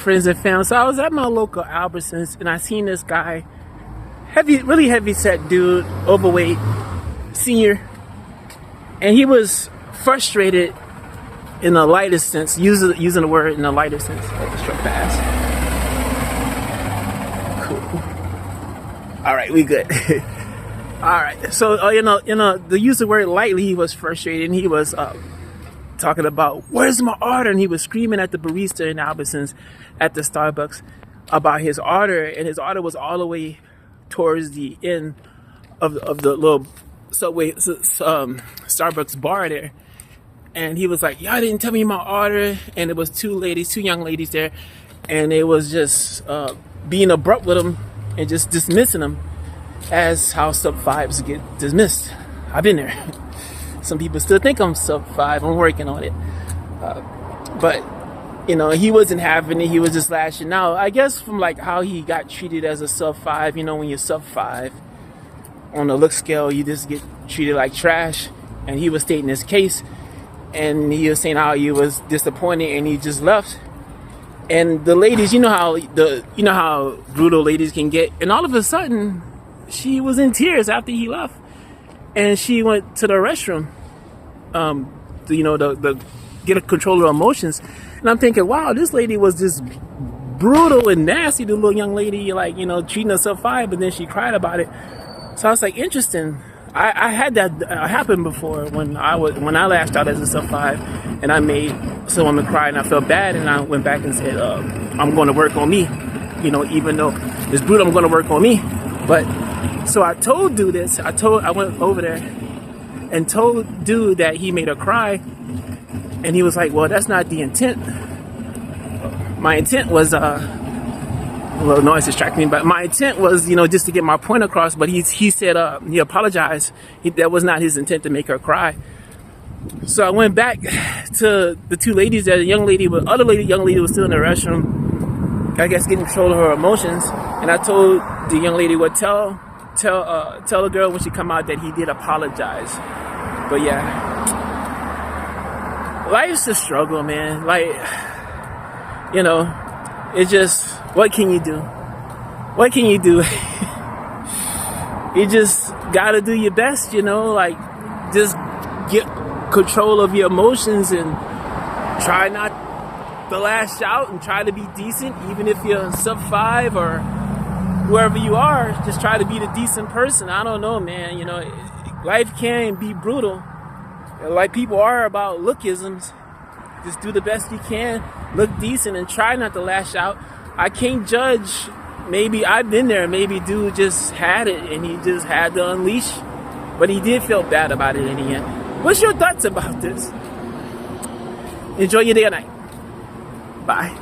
friends and family. So I was at my local Albertsons and I seen this guy, really heavy set dude, overweight, senior, and he was frustrated in the lightest sense, using the word in the lighter sense. Extra fast. Cool. All right, we good. All right. So to use the word lightly, he was frustrated and he was talking about, where's my order? And he was screaming at the barista in Albertsons at the Starbucks about his order, and his order was all the way towards the end of the little Subway Starbucks bar there. And he was like, y'all didn't tell me my order. And it was two young ladies there, and they was just being abrupt with him and just dismissing him as how sub fives get dismissed. I've been there. Some people still think I'm sub 5. I'm working on it. But, he wasn't having it. He was just lashing out. I guess from like how he got treated as a sub 5, when you're sub 5 on the look scale, you just get treated like trash. And he was stating his case. And he was saying how he was disappointed and he just left. And the ladies, you know how brutal ladies can get. And all of a sudden, she was in tears after he left. And she went to the restroom, to get a control of her emotions. And I'm thinking, wow, this lady was just brutal and nasty, the little young lady, like, treating herself fine, but then she cried about it. So I was like, interesting. I had that happen before when I lashed out as a sub 5 and I made some woman cry and I felt bad, and I went back and said, I'm going to work on me. Even though it's brutal, I'm going to work on me. But so I told dude this. I went over there and told dude that he made her cry, and he was like, well, that's not the intent. My intent was well, noise distracted me, but my intent was, just to get my point across. But he said he apologized. That was not his intent to make her cry. So I went back to the two ladies. That young lady was still in the restroom, I guess, getting control of her emotions. And I told the young lady, well, tell the girl when she come out that he did apologize. But yeah, life's a struggle, man. Like, it's just, what can you do? What can you do? You just gotta do your best, like, just get control of your emotions and try not to lash out and try to be decent, even if you're sub 5 or whoever you are. Just try to be the decent person. I don't know, man. Life can be brutal. Like people are about lookisms. Just do the best you can, look decent, and try not to lash out. I can't judge. Maybe I've been there. Maybe dude just had it and he just had to unleash. But he did feel bad about it in the end. What's your thoughts about this? Enjoy your day or night. Bye.